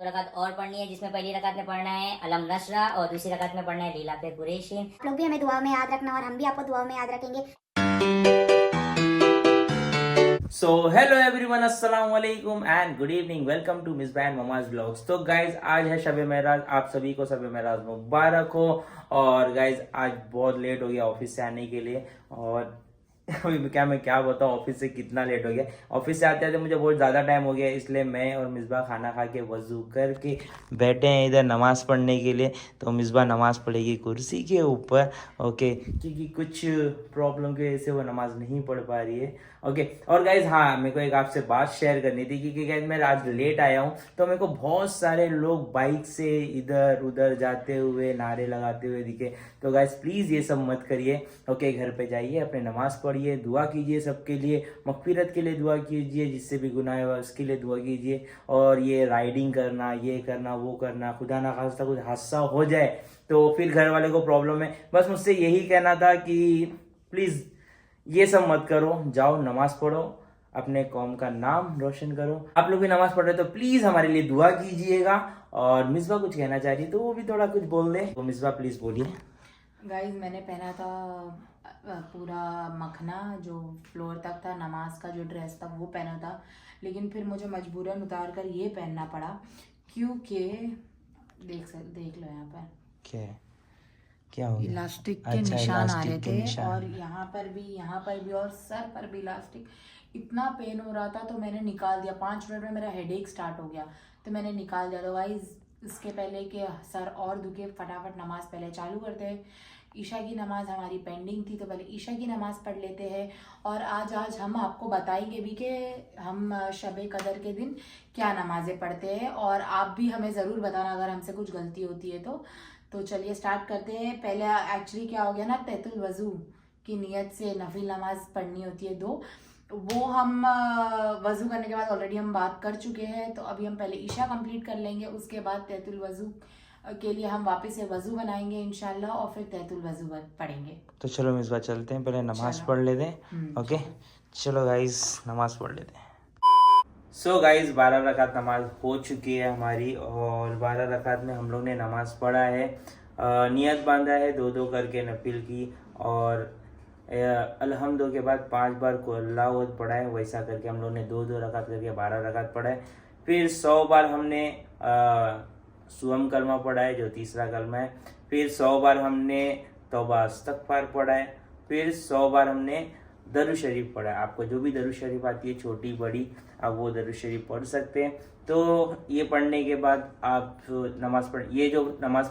रकात और पढ़नी है, जिसमें पहली रकात में पढ़ना है अलम नशरा और दूसरी रकात में पढ़ना है लीला पे कुरैशिन। आप लोग भी हमें दुआ में याद रखना और हम भी आपको दुआ में याद रखेंगे। सो हेलो एवरीवन, अस्सलाम वालेकुम and good evening. Welcome to miss बैन ममाज ब्लॉग्स। तो गाइज आज है शब मेराज। आप सभी को शब मेराज मुबारक हो। और गाइज आज बहुत लेट हो गया ऑफिस से आने के लिए। और अभी मैं क्या बताऊँ ऑफिस से कितना लेट हो गया। ऑफिस से आते आते मुझे बहुत ज़्यादा टाइम हो गया, इसलिए मैं और मिसबा खाना खा के वजू करके बैठे हैं इधर नमाज़ पढ़ने के लिए। तो मिसबा नमाज़ पढ़ेगी कुर्सी के ऊपर, ओके, क्योंकि कुछ प्रॉब्लम की वजह से वो नमाज नहीं पढ़ पा रही है। ओके और गाइज हाँ, मेरे को एक आपसे बात शेयर करनी थी क्योंकि गाइज मैं आज लेट आया हूँ, तो मेरे को बहुत सारे लोग बाइक से इधर उधर जाते हुए नारे लगाते हुए दिखे। तो गाइज प्लीज़ ये सब मत करिए। ओके घर पे जाइए, अपने नमाज पढ़िए, दुआ कीजिए सबके लिए, मगफिरत के लिए दुआ कीजिए, जिससे भी गुनाह हुआ उसके लिए दुआ कीजिए। और ये राइडिंग करना, ये करना, वो करना, खुदा ना खास्ता कुछ हादसा हो जाए तो फिर घर वाले को प्रॉब्लम है। बस मुझसे यही कहना था कि प्लीज़ ये सब मत करो, जाओ नमाज पढ़ो, अपने कौम का नाम रोशन करो। आप लोग भी नमाज पढ़ रहे तो प्लीज हमारे लिए दुआ कीजिएगा। और मिसबा कुछ कहना चाह रही है तो वो भी थोड़ा कुछ बोल दे। तो मिसबा प्लीज बोलिए। गाइज मैंने पहना था पूरा मखना जो फ्लोर तक था, नमाज का जो ड्रेस था वो पहना था, लेकिन फिर मुझे मजबूरन उतार कर ये पहनना पड़ा क्योंकि देख लो यहाँ पर क्या हो गया? इलास्टिक के अच्छा, निशान आ इलास्टिक रहे के थे निशान। और यहाँ पर भी और सर पर भी इलास्टिक। इतना पेन हो रहा था तो मैंने निकाल दिया। 5 मिनट में मेरा हेडेक स्टार्ट हो गया तो मैंने निकाल दिया। तो गाइस इसके पहले कि सर और दुखे, फटाफट नमाज पहले चालू करते हैं। ईशा की नमाज हमारी पेंडिंग थी तो पहले ईशा की नमाज पढ़ लेते हैं। और आज हम आपको बताएंगे भी कि हम शब कदर के दिन क्या नमाजें पढ़ते हैं, और आप भी हमें ज़रूर बताना अगर हमसे कुछ गलती होती है तो चलिए स्टार्ट करते हैं। पहले एक्चुअली क्या हो गया ना, तहतुल वज़ू की नियत से नफिल नमाज पढ़नी होती है 2, वो हम वज़ू करने के बाद ऑलरेडी हम बात कर चुके हैं। तो अभी हम पहले ईशा कंप्लीट कर लेंगे, उसके बाद तहतुल वज़ू के लिए हम वापस से वज़ू बनाएंगे इंशाल्लाह और फिर तहतुल वज़ू पढ़ेंगे। तो चलो मिसबा चलते हैं, पहले नमाज पढ़ लेते हैं। ओके चलो गाइज नमाज पढ़ लेते हैं। सो गाइज 12 रकात नमाज हो चुकी है हमारी, और 12 रकात में हम लोग ने नमाज पढ़ा है। नियत बांधा है 2-2 करके नफिल की, और अल्हम्दुलिल्लाह के बाद 5 बार को अल्लाह पढ़ा है। वैसा करके हम लोग ने 2-2 रकात करके 12 रकात पढ़ा है। फिर 100 बार हमने सुअम कलमा पढ़ा है जो तीसरा कलमा है। फिर 100 बार हमने तौबा इस्तग़फ़ार पढ़ा है। फिर 100 बार हमने दरूद शरीफ पढ़ा है। आपको जो भी दरूद शरीफ आती है, छोटी बड़ी, आप वो दरूद शरीफ पढ़ सकते हैं। तो ये पढ़ने के बाद आप नमाज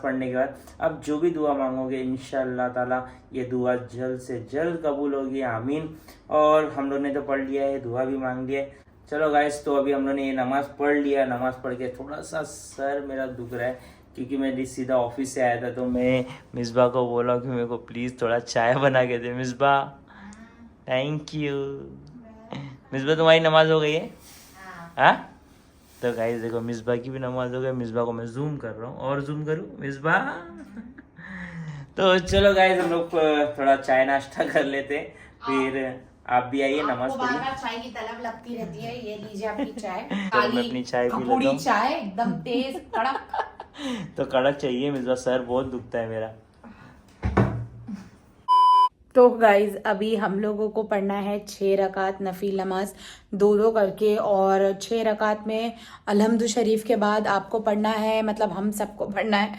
पढ़ने के बाद आप जो भी दुआ मांगोगे इंशाअल्लाह ताला ये दुआ जल्द से जल्द कबूल होगी, आमीन। और हम लोग ने तो पढ़ लिया है, दुआ भी मांग लिया है। चलो गाइस, तो अभी हम लोग ने ये नमाज पढ़ लिया। नमाज पढ़ के थोड़ा सा सर मेरा दुख रहा है क्योंकि मैं सीधा ऑफिस से आया था। तो मैं मिसबा को बोला कि मेरे को प्लीज़ थोड़ा चाय बना के दे। Misba thank you. मिसबा तुम्हारी नमाज हो गई है? हाँ। तो गाइस देखो मिसबा की भी नमाज हो गई। मिसबा को मैं जूम कर रहा हूँ, और जूम करूँ मिसबा। तो चलो गाइस हम लोग थोड़ा चाय नाश्ता कर लेते हैं, फिर आप भी आइए नमाज पढ़िए। बार-बार चाय की तलब लगती रहती है। ये लीजिए आपकी चाय, तो मैं अपनी चाय पी लेता हूँ। चाय एकदम तेज कड़क। तो कड़क चाहिए मिसबा, सर बहुत दुखता है मेरा। तो गाइज अभी हम लोगों को पढ़ना है 6 रकात नफिल नमाज 2-2 करके, और 6 रकात में अलहम्दु शरीफ के बाद आपको पढ़ना है, मतलब हम सबको पढ़ना है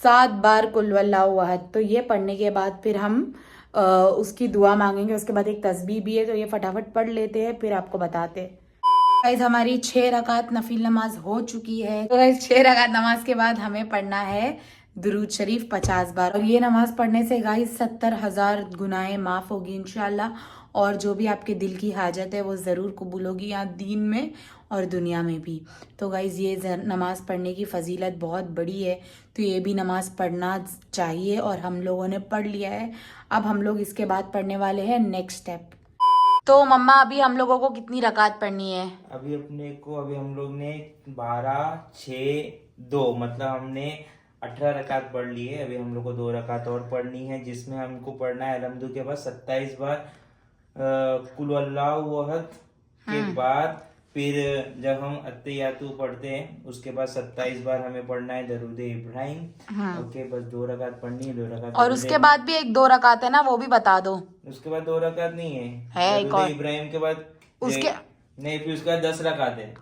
7 बार कुल वल्लाहु अहद। तो ये पढ़ने के बाद फिर हम उसकी दुआ मांगेंगे। उसके बाद एक तस्बीह भी है, तो ये फटाफट पढ़ लेते हैं फिर आपको बताते हैं। गाइज हमारी 6 रकात नफिल नमाज हो चुकी है। तो गाइज 6 रकात नमाज के बाद हमें पढ़ना है दुरूद शरीफ 50 बार, और ये नमाज पढ़ने से गाइस 70,000 गुनाहें माफ़ होगी इंशाल्लाह। और जो भी आपके दिल की हाजत है वो ज़रूर कबूल होगी, यहाँ दीन में और दुनिया में भी। तो गाइस ये नमाज पढ़ने की फजीलत बहुत बड़ी है, तो ये भी नमाज पढ़ना चाहिए, और हम लोगों ने पढ़ लिया है। अब हम लोग इसके बाद पढ़ने वाले हैं नेक्स्ट स्टेप। तो मम्मा अभी हम लोगों को कितनी रकात पढ़नी है? अभी हम लोग ने 12-6-2 मतलब हमने 18 रकात पढ़ ली है। अभी हम लोग को 2 रकात और पढ़नी है, जिसमें हमको पढ़ना है अलहम्दु के बाद 27 बार कुल अल्लाहु अहद के बाद फिर जब हम अत्तहियातु पढ़ते हैं उसके बाद 27 बार हमें पढ़ना है दरूद इब्राहिम। ओके, बस 2 रकात पढ़नी है, 2 रकात। और उसके बाद भी 1-2 रकात है ना, वो भी बता दो। उसके बाद 2 रकात नहीं है एक दरूद और इब्राहिम के बाद उसके नहीं, फिर उसके बाद 10 रकात है।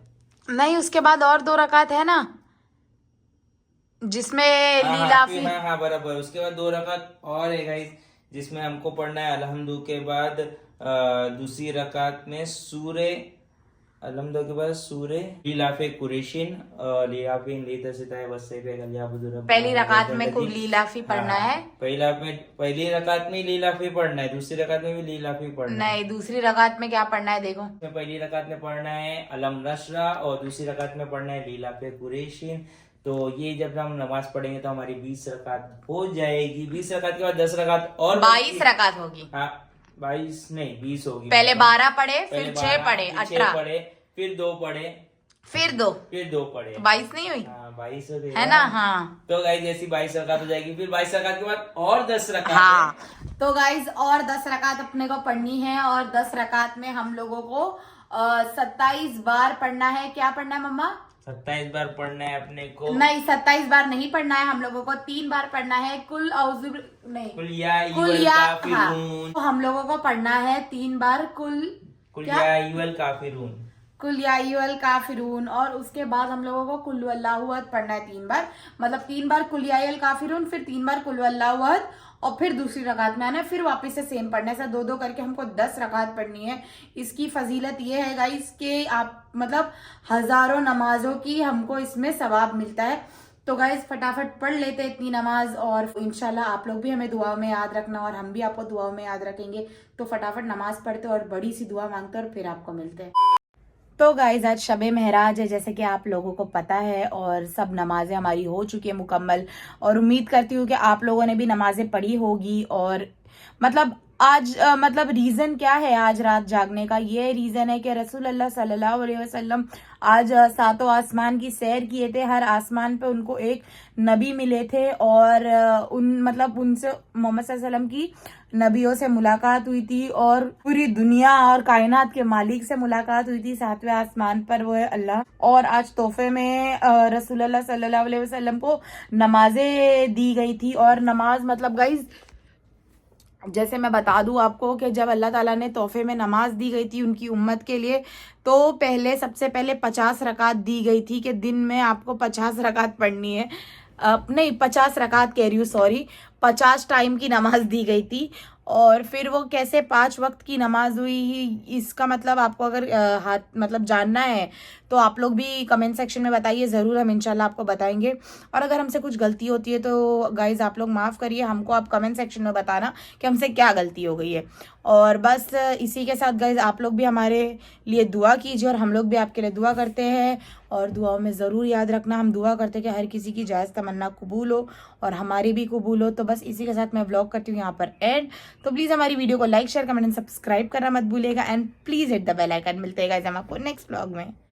नहीं, उसके बाद और 2 रकात है ना, जिसमें लीलाफी। हाँ बराबर। उसके बाद 2 रकात और है गाइस, जिसमें हमको पढ़ना है अलहम्दु के बाद दूसरी रकात में सूरे अलहम्दु के बाद सूरे लीलाफे कुरैशिन लीलाफिन लीतसिताए वस्से पे गलियाबुदुर। पहली रकात में कुल लीलाफी पढ़ना है। पहली रकात में लीलाफी पढ़ना है, दूसरी रकात में भी लीलाफी पढ़ना है। नहीं, दूसरी रकात में क्या पढ़ना है देखो। पहली रकात में पढ़ना है अलम नशरा और दूसरी रकात में पढ़ना है लीलाफे कुरैशिन। तो ये जब हम नमाज पढ़ेंगे तो हमारी 20 रकात हो जाएगी। 20 रकात के बाद 10 रकात और 22 रकात होगी। हाँ, 22 नहीं 20 होगी। पहले 12 पढ़े, फिर 6 पढ़े, 18 पढ़े, फिर 2 पढ़े, फिर 2 पढ़े, 22 नहीं हुई। 22 हो गई है ना। हाँ, तो गाइस जैसी 22 रकात हो जाएगी, फिर 22 रकात के बाद और 10 रकात। हाँ, तो गाइज और 10 रकात अपने को पढ़नी है, और 10 रकात में हम लोगों को 27 बार पढ़ना है। क्या पढ़ना है मम्मा? 27 बार पढ़ना है अपने को। नहीं, 27 बार नहीं पढ़ना है हम लोगों को, 3 बार पढ़ना है। कुल नहीं, कुल या हाँ, तो हम लोगों को पढ़ना है 3 बार कुल या काफिरून, कुल या अय्युहल काफिरून। और उसके बाद हम लोगों को कुल हुवल्लाहु अहद पढ़ना है 3 बार, मतलब 3 बार कुल या अय्युहल काफिरून, फिर 3 बार कुल हुवल्लाहु अहद, और फिर दूसरी रकात में आना है, फिर वापस से सेम पढ़ना है। ऐसा 2-2 करके हमको 10 रकात पढ़नी है। इसकी फजीलत ये है गाइस कि आप मतलब हजारों नमाजों की हमको इसमें सवाब मिलता है। तो गाइस फटाफट पढ़ लेते इतनी नमाज, और इंशाल्लाह आप लोग भी हमें दुआओं में याद रखना, और हम भी आपको दुआओं में याद रखेंगे। तो फटाफट नमाज पढ़ते और बड़ी सी दुआ मांगते और फिर आपको मिलते हैं। तो गाइज आज शबे महराज है, जैसे कि आप लोगों को पता है, और सब नमाजें हमारी हो चुकी है मुकम्मल, और उम्मीद करती हूँ कि आप लोगों ने भी नमाजें पढ़ी होगी। और मतलब आज मतलब रीज़न क्या है आज रात जागने का? ये रीज़न है कि रसूल अल्लाह सल्लल्लाहु अलैहि वसल्लम आज 7 आसमान की सैर किए थे। हर आसमान पे उनको एक नबी मिले थे, और उनसे मोहम्मद सल्लल्लाहु अलैहि वसल्लम की नबियों से मुलाकात हुई थी, और पूरी दुनिया और कायनात के मालिक से मुलाकात हुई थी 7वें आसमान पर, वो है अल्लाह। और आज तोहफे में रसूल अल्लाह सल्लल्लाहु अलैहि वसल्लम को नमाजें दी गई थी। और नमाज मतलब गाइज जैसे मैं बता दूं आपको कि जब अल्लाह ताला ने तोहफे में नमाज दी गई थी उनकी उम्मत के लिए, तो सबसे पहले 50 रकात दी गई थी कि दिन में आपको 50 रकात पढ़नी है। नहीं, 50 रकात कह रही हूँ, सॉरी, 50 टाइम की नमाज दी गई थी। और फिर वो कैसे 5 वक्त की नमाज हुई, इसका मतलब आपको अगर मतलब जानना है तो आप लोग भी कमेंट सेक्शन में बताइए, ज़रूर हम इंशाल्लाह आपको बताएंगे। और अगर हमसे कुछ गलती होती है तो गाइज़ आप लोग माफ़ करिए, हमको आप कमेंट सेक्शन में बताना कि हमसे क्या गलती हो गई है। और बस इसी के साथ गाइज़ आप लोग भी हमारे लिए दुआ कीजिए, और हम लोग भी आपके लिए दुआ करते हैं। और दुआओं में ज़रूर याद रखना, हम दुआ करते हैं कि हर किसी की जायज़ तमन्ना कबूल हो और हमारी भी कबूल हो। तो बस इसी के साथ मैं व्लॉग करती हूँ यहाँ पर एंड। तो प्लीज़ हमारी वीडियो को like, share, comment and subscribe करना मत भूलिएगा, and please hit the bell icon. मिलते हैं गाइस हम आपको नेक्स्ट व्लॉग में।